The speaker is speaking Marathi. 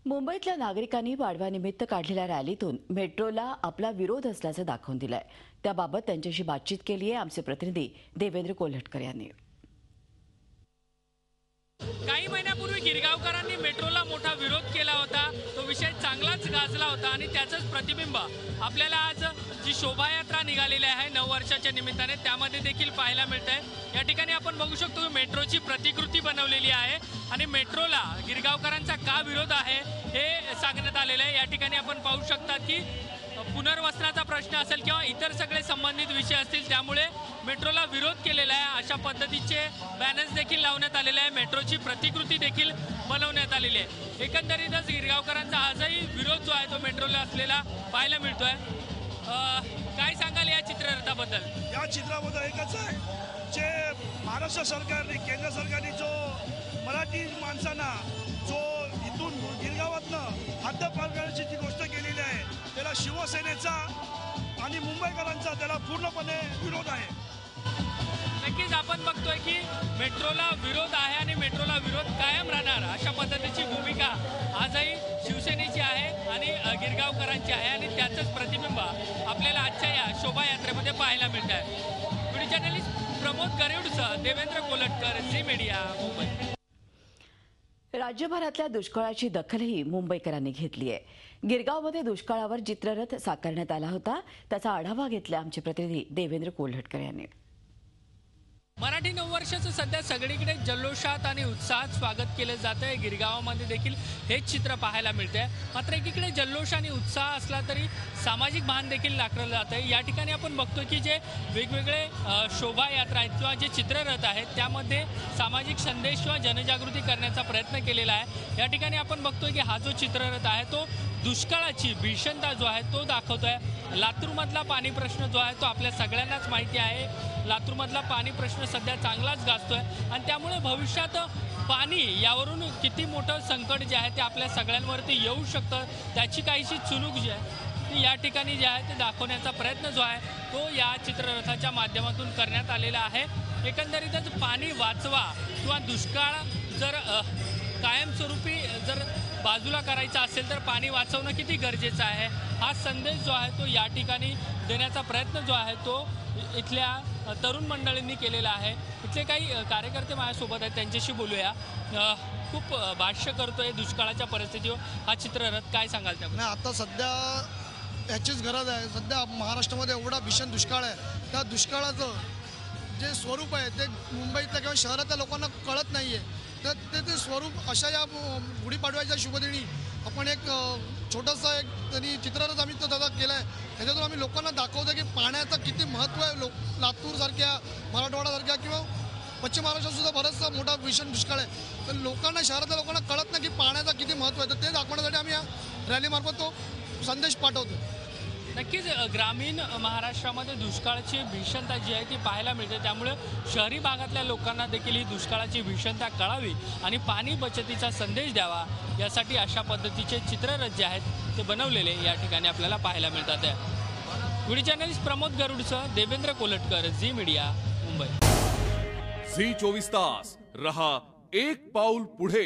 मुंबईतल्या नागरिकांनी वाढव्यानिमित्त काढलेल्या रॅलीतून मेट्रोला आपला विरोध असल्याचं दाखवून दिलंय। त्याबाबत त्यांच्याशी बातचीत केली आहे आमचे प्रतिनिधी देवेंद्र कोल्हटकर यांनी। काही महिन्यापूर्वी गिरगावकरांनी मेट्रोला मोठा विरोध केला होता। तो विषय चांगलाच गाजला होता आणि त्याचंच प्रतिबिंब आपल्याला आज जी शोभायात्रा निघालेली आहे 9 वर्षाच्या निमित्ताने त्यामध्ये देखील पाहायला मिळतंय। या ठिकाणी आपण बघू शकतो की मेट्रोची प्रतिकृती बनवलेली आहे आणि मेट्रोला गिरगावकरांचा का विरोध आहे हे सांगण्यात आलेलं आहे। या ठिकाणी आपण पाहू शकता की पुनर्वसनाचा प्रश्न असेल किंवा इतर सगळे संबंधित विषय असतील त्यामुळे मेट्रोला विरोध केलेला आहे। अशा पद्धतीचे बॅनर्स देखील लावण्यात आलेले आहे, मेट्रोची प्रतिकृती देखील बनवण्यात आलेली आहे। एकंदरीतच गिरगावकरांचा आजही विरोध जो आहे तो मेट्रोला असलेला पाहायला मिळतोय। काय सांगाल या चित्ररथाबद्दल? या चित्राबद्दल एकच आहे, जे महाराष्ट्र सरकारने केंद्र सरकारने जो मराठी माणसांना जो इथून गिरगावातनं हद्दपार करण्याची जी गोष्ट केलेली आहे त्याला शिवसेनेचा आणि मुंबईकरांचा त्याला पूर्णपणे विरोध आहे। नक्कीच आपण बघतोय की मेट्रोला विरोध आहे आणि मेट्रोला विरोध कायम राहणार अशा पद्धतीची भूमिका आजही शिवसेनेची आहे आणि गिरगावकरांची आहे आणि त्याचंच प्रतिबिंब आपल्याला आजच्या या शोभायात्रेमध्ये पाहायला मिळत आहे। व्हिडिओ जर्नलिस्ट प्रमोद गरेवडसह देवेंद्र कोल्हटकर, झी मीडिया, मुंबई। राज्यभरातल्या दुष्काळाची दखलही मुंबईकरांनी घेतली आहे। गिरगावमध्ये दुष्काळावर चित्ररथ साकारण्यात आला होता, त्याचा आढावा घेतला आमचे प्रतिनिधी देवेंद्र कोल्हटकर यांनी। मराठी नववर्षाचं सध्या सगळीकडे जल्लोषात आणि उत्साहात स्वागत केलं जात आहे। गिरगावामध्ये देखील हेच चित्र पाहायला मिळते। मात्र एकीकडे जल्लोष आणि उत्साह असला तरी सामाजिक भान देखील दाखवलं जात आहे। या ठिकाणी आपण बघतो की जे वेगवेगळे शोभायात्रा आहेत किंवा जे चित्ररथ आहेत त्यामध्ये सामाजिक संदेश किंवा जनजागृती करण्याचा प्रयत्न केलेला आहे। या ठिकाणी आपण बघतोय की हा जो चित्ररथ आहे तो दुष्काळाची भीषणता जो आहे तो दाखवतोय। लातूरमधला पाणी प्रश्न जो आहे तो आपल्या सगळ्यांनाच माहिती आहे। लातूरमधला पाणी प्रश्न सध्या चांगलाच गाजतोय आणि त्यामुळे भविष्यात पाणी यावरून किती मोठं संकट जे आहे ते आपल्या सगळ्यांवरती येऊ शकतं त्याची काहीशी चुणूक जी आहे ती या ठिकाणी जे आहे ते दाखवण्याचा प्रयत्न जो आहे तो या चित्ररथाच्या माध्यमातून करण्यात आलेला आहे। एकंदरीतच पाणी वाचवा किंवा दुष्काळ जर कायमस्वरूपी जर बाजूला करायचा असेल तर पाणी वाचवणं किती गरजेचं आहे हा संदेश जो आहे तो या ठिकाणी देण्याचा प्रयत्न जो आहे तो इथल्या तरुण मंडळींनी केलेला आहे। इथले काही कार्यकर्ते माझ्यासोबत आहेत, त्यांच्याशी बोलूया। खूप भाष्य करतोय दुष्काळाच्या परिस्थितीवर हा चित्ररथ, काय सांगाल त्याबद्दल? आता सध्या याचीच गरज आहे। सध्या महाराष्ट्रामध्ये एवढा भीषण दुष्काळ आहे, त्या दुष्काळाचं जे स्वरूप आहे ते मुंबईतल्या किंवा शहरातल्या लोकांना कळत नाही आहे। तर ते स्वरूप अशा या गुढीपाडव्याच्या शुभदिनी आपण एक छोटंसं एक तरी चित्ररथ आम्ही तो त्याचा केला आहे। त्याच्यातून आम्ही लोकांना दाखवतो की पाण्याचं किती महत्त्व आहे। लातूरसारख्या मराठवाड्यासारख्या किंवा पश्चिम महाराष्ट्रातसुद्धा बराचसा मोठा भीषण दुष्काळ आहे। तर लोकांना शहरातल्या लोकांना कळत नाही की पाण्याचं किती महत्त्व आहे। तर ते दाखवण्यासाठी आम्ही या रॅलीमार्फत तो संदेश पाठवतो। नक्कीच ग्रामीण महाराष्ट्रामध्ये दुष्काळाची भीषणता जी आहे ती पाहायला मिळते, त्यामुळे शहरी भागातल्या लोकांना देखील ही दुष्काळाची भीषणता कळावी आणि पाणी बचतीचा संदेश द्यावा यासाठी अशा पद्धतीचे चित्ररथ जे आहेत ते बनवलेले या ठिकाणी आपल्याला पाहायला मिळतात। व्हिडिओ जर्नलिस्ट प्रमोद गरुडसह Devendra Kolhatkar, Zee media, Mumbai. Zee 24 तास रहा एक पाऊल पुढे।